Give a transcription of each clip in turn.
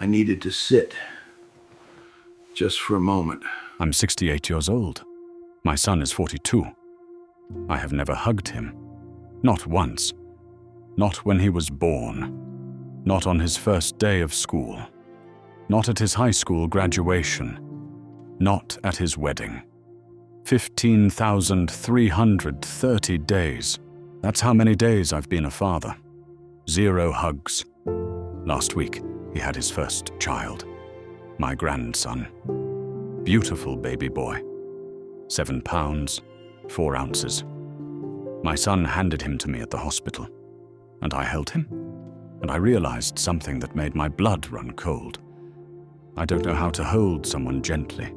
I needed to sit, just for a moment. I'm 68 years old. My son is 42. I have never hugged him. Not once. Not when he was born. Not on his first day of school. Not at his high school graduation. Not at his wedding. 15,330 days. That's how many days I've been a father. 0 hugs. Last week, he had his first child. My grandson. Beautiful baby boy. 7 pounds, 4 ounces. My son handed him to me at the hospital, and I held him, and I realized something that made my blood run cold. I don't know how to hold someone gently.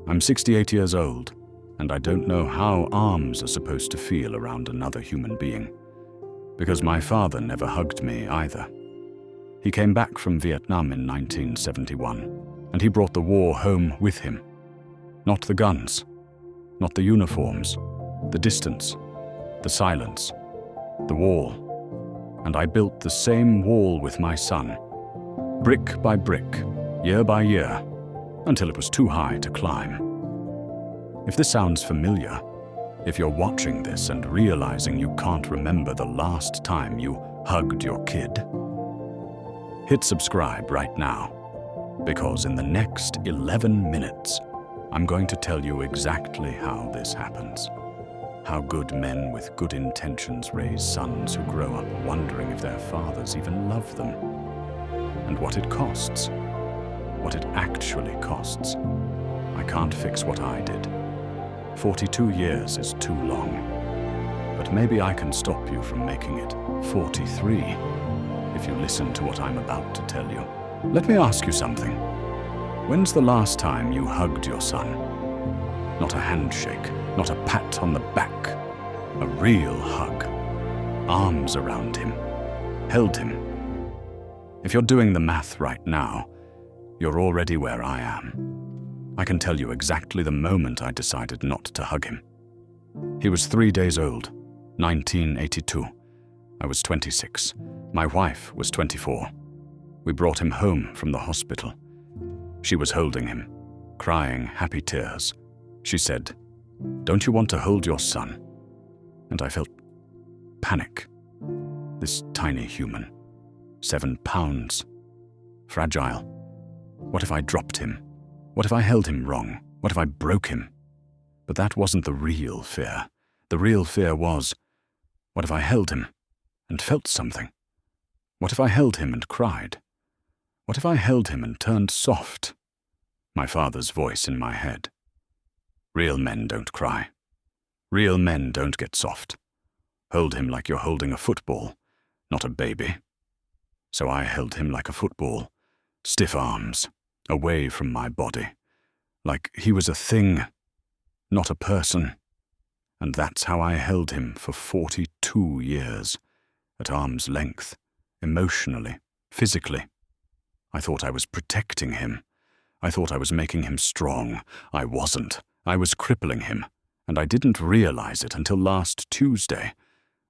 I'm 68 years old, and I don't know how arms are supposed to feel around another human being, because my father never hugged me either. He came back from Vietnam in 1971, and he brought the war home with him. Not the guns, not the uniforms, the distance, the silence, the wall. And I built the same wall with my son, brick by brick, year by year, until it was too high to climb. If this sounds familiar, if you're watching this and realizing you can't remember the last time you hugged your kid, hit subscribe right now, because in the next 11 minutes, I'm going to tell you exactly how this happens. How good men with good intentions raise sons who grow up wondering if their fathers even love them. And what it costs. What it actually costs. I can't fix what I did. 42 years is too long. But maybe I can stop you from making it 43 if you listen to what I'm about to tell you. Let me ask you something. When's the last time you hugged your son? Not a handshake, not a pat on the back. A real hug. Arms around him. Held him. If you're doing the math right now, you're already where I am. I can tell you exactly the moment I decided not to hug him. He was 3 days old, 1982. I was 26. My wife was 24. We brought him home from the hospital. She was holding him, crying happy tears. She said, "Don't you want to hold your son?" And I felt panic. This tiny human, 7 pounds, fragile. What if I dropped him? What if I held him wrong? What if I broke him? But that wasn't the real fear. The real fear was, what if I held him and felt something? What if I held him and cried? What if I held him and turned soft? My father's voice in my head. Real men don't cry. Real men don't get soft. Hold him like you're holding a football, not a baby. So I held him like a football, stiff arms, away from my body, like he was a thing, not a person. And that's how I held him for 42 years, at arm's length, emotionally, physically. I thought I was protecting him. I thought I was making him strong. I wasn't. I was crippling him, and I didn't realize it until last Tuesday,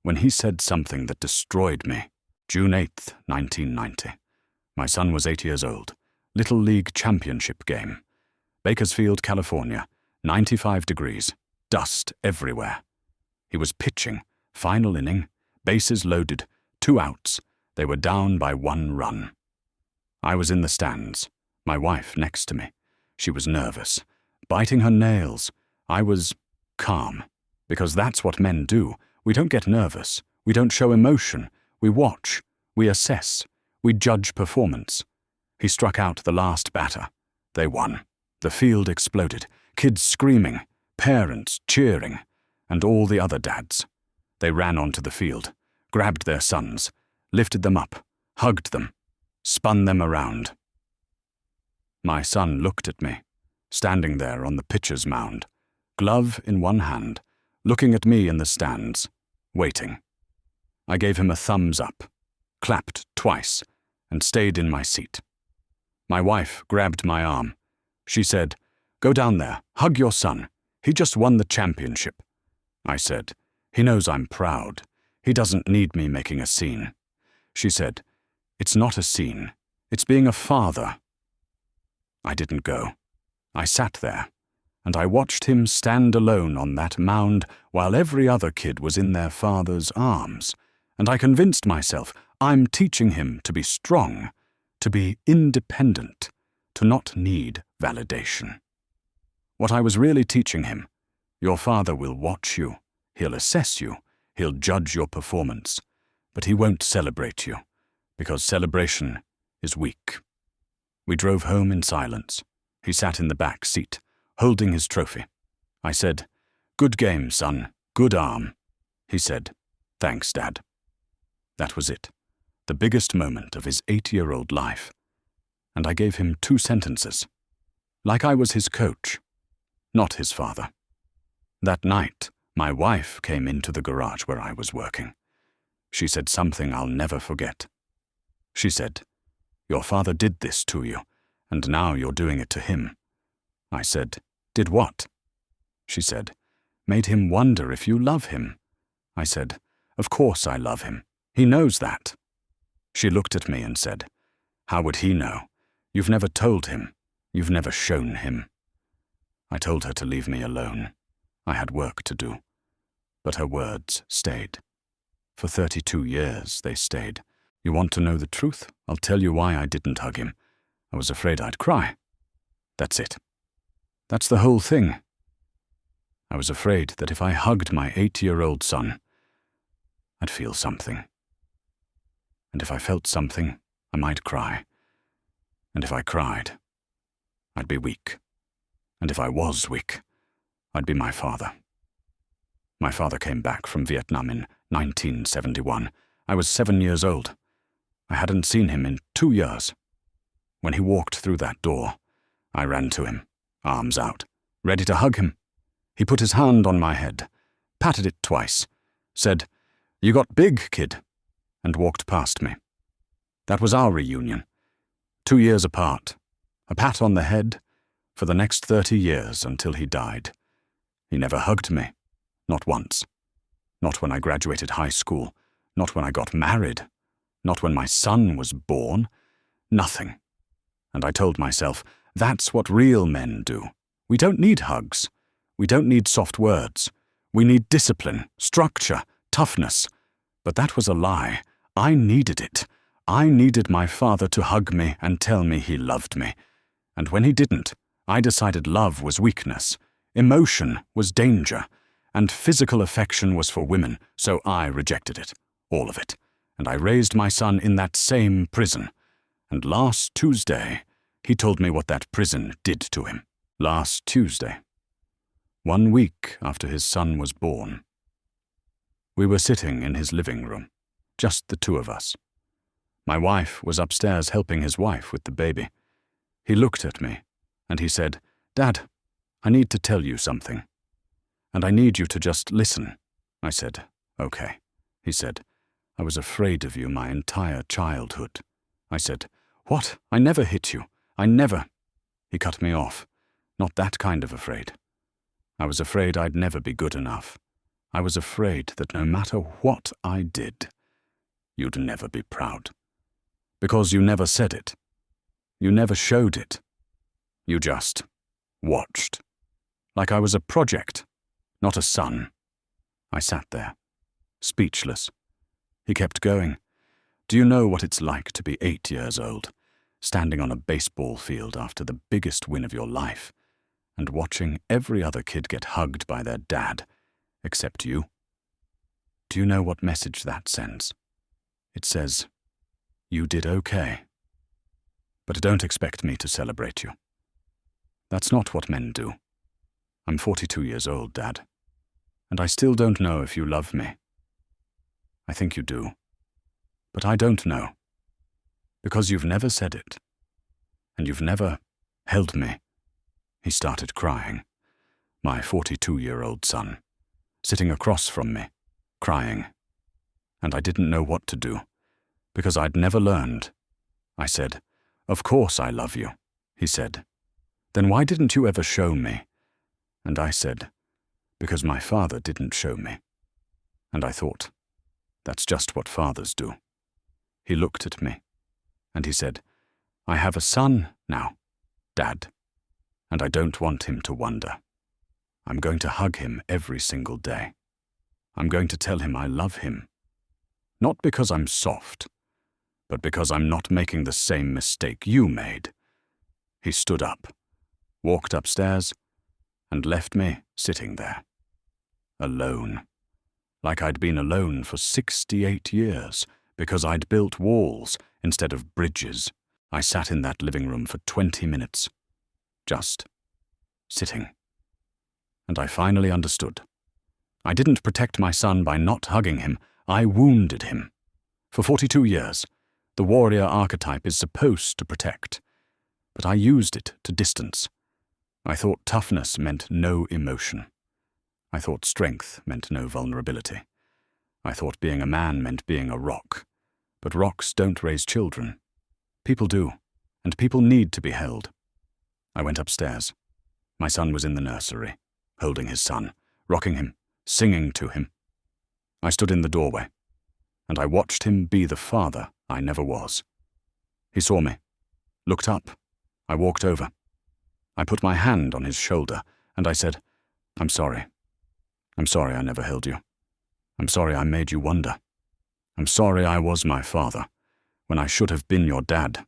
when he said something that destroyed me. June 8th, 1990. My son was 8 years old. Little League Championship game. Bakersfield, California. 95 degrees. Dust everywhere. He was pitching. Final inning. Bases loaded. 2 outs. They were down by 1 run. I was in the stands. My wife next to me. She was nervous. Biting her nails. I was calm. Because that's what men do. We don't get nervous. We don't show emotion. We watch. We assess. We judge performance. He struck out the last batter. They won. The field exploded. Kids screaming. Parents cheering. And all the other dads. They ran onto the field. Grabbed their sons. Lifted them up. Hugged them. Spun them around. My son looked at me, standing there on the pitcher's mound, glove in one hand, looking at me in the stands, waiting. I gave him a thumbs up, clapped twice, and stayed in my seat. My wife grabbed my arm. She said, "Go down there, hug your son. He just won the championship." I said, "He knows I'm proud. He doesn't need me making a scene." She said, "It's not a scene. It's being a father. I didn't go. I sat there, and I watched him stand alone on that mound while every other kid was in their father's arms, and I convinced myself I'm teaching him to be strong, to be independent, to not need validation. What I was really teaching him, your father will watch you, he'll assess you, he'll judge your performance, but he won't celebrate you, because celebration is weak. We drove home in silence. He sat in the back seat, holding his trophy. I said, "Good game, son. Good arm." He said, "Thanks, Dad." That was it, the biggest moment of his 8-year-old life. And I gave him 2 sentences, like I was his coach, not his father. That night, my wife came into the garage where I was working. She said something I'll never forget. She said, "Your father did this to you, and now you're doing it to him." I said, "Did what?" She said, "Made him wonder if you love him." I said, "Of course I love him. He knows that." She looked at me and said, "How would he know? You've never told him. You've never shown him." I told her to leave me alone. I had work to do. But her words stayed. For 32 years they stayed. You want to know the truth? I'll tell you why I didn't hug him. I was afraid I'd cry. That's it. That's the whole thing. I was afraid that if I hugged my 8-year-old son, I'd feel something. And if I felt something, I might cry. And if I cried, I'd be weak. And if I was weak, I'd be my father. My father came back from Vietnam in 1971. I was 7 years old. I hadn't seen him in 2 years. When he walked through that door, I ran to him, arms out, ready to hug him. He put his hand on my head, patted it twice, said, "You got big, kid," and walked past me. That was our reunion. 2 years apart, a pat on the head for the next 30 years until he died. He never hugged me, not once. Not when I graduated high school, not when I got married, not when my son was born, nothing. And I told myself, that's what real men do. We don't need hugs. We don't need soft words. We need discipline, structure, toughness. But that was a lie. I needed it. I needed my father to hug me and tell me he loved me. And when he didn't, I decided love was weakness, emotion was danger, and physical affection was for women, so I rejected it, all of it. And I raised my son in that same prison. And last Tuesday, he told me what that prison did to him. Last Tuesday. 1 week after his son was born. We were sitting in his living room, just the 2 of us. My wife was upstairs helping his wife with the baby. He looked at me, and he said, "Dad, I need to tell you something. And I need you to just listen." I said, "Okay." He said, "I was afraid of you my entire childhood." I said, "What? I never hit you. I never." He cut me off. "Not that kind of afraid. I was afraid I'd never be good enough. I was afraid that no matter what I did, you'd never be proud. Because you never said it. You never showed it. You just watched. Like I was a project, not a son." I sat there, speechless. He kept going. "Do you know what it's like to be 8 years old, standing on a baseball field after the biggest win of your life, and watching every other kid get hugged by their dad, except you? Do you know what message that sends? It says, you did okay. But don't expect me to celebrate you. That's not what men do. I'm 42 years old, Dad, and I still don't know if you love me. I think you do, but I don't know, because you've never said it, and you've never held me." He started crying, my 42-year-old son, sitting across from me, crying, and I didn't know what to do, because I'd never learned. I said, "Of course I love you," he said. "Then why didn't you ever show me?" And I said, "Because my father didn't show me." And I thought, that's just what fathers do. He looked at me, and he said, I have a son now, Dad, and I don't want him to wonder. I'm going to hug him every single day. I'm going to tell him I love him. Not because I'm soft, but because I'm not making the same mistake you made. He stood up, walked upstairs, and left me sitting there, alone. Like I'd been alone for 68 years, because I'd built walls instead of bridges. I sat in that living room for 20 minutes, just sitting. And I finally understood. I didn't protect my son by not hugging him. I wounded him. For 42 years, the warrior archetype is supposed to protect. But I used it to distance. I thought toughness meant no emotion. I thought strength meant no vulnerability. I thought being a man meant being a rock. But rocks don't raise children. People do, and people need to be held. I went upstairs. My son was in the nursery, holding his son, rocking him, singing to him. I stood in the doorway, and I watched him be the father I never was. He saw me, looked up. I walked over. I put my hand on his shoulder, and I said, "I'm sorry. I'm sorry I never held you. I'm sorry I made you wonder. I'm sorry I was my father, when I should have been your dad."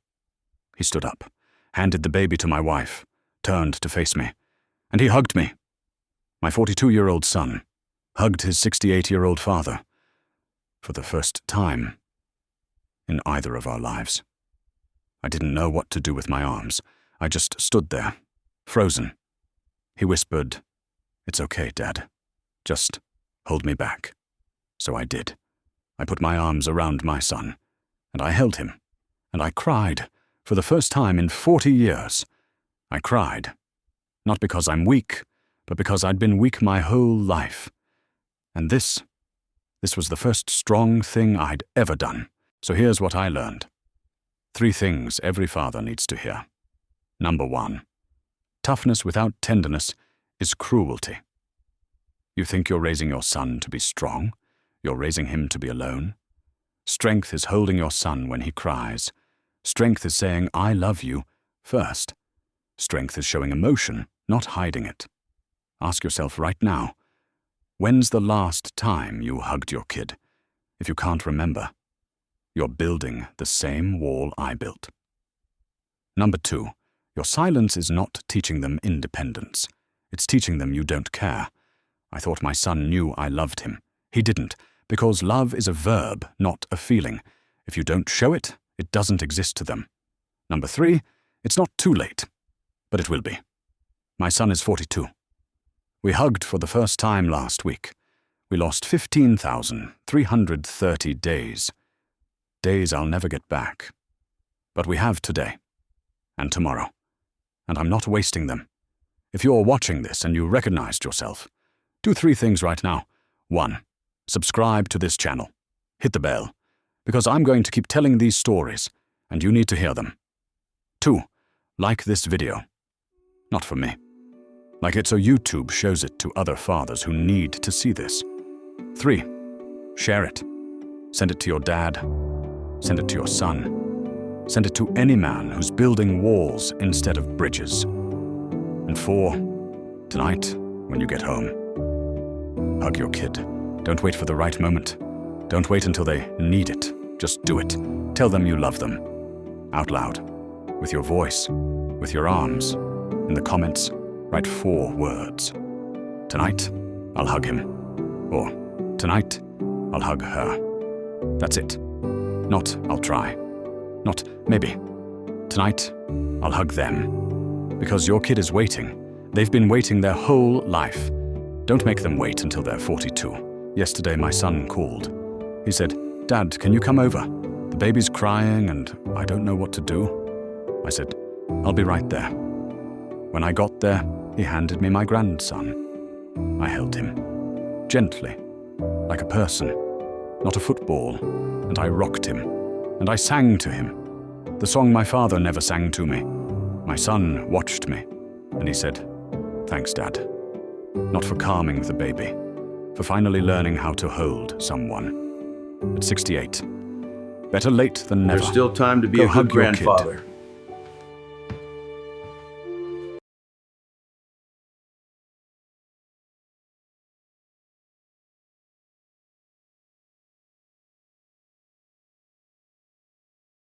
He stood up, handed the baby to my wife, turned to face me, and he hugged me. My 42-year-old son hugged his 68-year-old father for the first time in either of our lives. I didn't know what to do with my arms. I just stood there, frozen. He whispered, "It's okay, Dad. Just hold me back." So I did. I put my arms around my son, and I held him, and I cried for the first time in 40 years. I cried, not because I'm weak, but because I'd been weak my whole life. And this was the first strong thing I'd ever done. So here's what I learned. 3 things every father needs to hear. Number 1, toughness without tenderness is cruelty. You think you're raising your son to be strong? You're raising him to be alone? Strength is holding your son when he cries. Strength is saying, "I love you," first. Strength is showing emotion, not hiding it. Ask yourself right now, when's the last time you hugged your kid? If you can't remember, you're building the same wall I built. Number 2, your silence is not teaching them independence. It's teaching them you don't care. I thought my son knew I loved him. He didn't, because love is a verb, not a feeling. If you don't show it, it doesn't exist to them. Number 3, it's not too late, but it will be. My son is 42. We hugged for the first time last week. We lost 15,330 days. Days I'll never get back. But we have today, and tomorrow, and I'm not wasting them. If you're watching this and you recognized yourself, do 3 things right now. 1, subscribe to this channel. Hit the bell, because I'm going to keep telling these stories, and you need to hear them. 2, like this video. Not for me. Like it so YouTube shows it to other fathers who need to see this. 3, share it. Send it to your dad. Send it to your son. Send it to any man who's building walls instead of bridges. And 4, tonight, when you get home, hug your kid. Don't wait for the right moment. Don't wait until they need it. Just do it. Tell them you love them. Out loud. With your voice. With your arms. In the comments, write 4 words. Tonight, I'll hug him. Or, tonight, I'll hug her. That's it. Not, I'll try. Not, maybe. Tonight, I'll hug them. Because your kid is waiting. They've been waiting their whole life. Don't make them wait until they're 42. Yesterday, my son called. He said, "Dad, can you come over? The baby's crying and I don't know what to do." I said, "I'll be right there." When I got there, he handed me my grandson. I held him, gently, like a person, not a football, and I rocked him, and I sang to him, the song my father never sang to me. My son watched me, and he said, "Thanks, Dad." Not for calming the baby, for finally learning how to hold someone. At 68, better late than never. There's still time to be Go a good hug your kid. grandfather.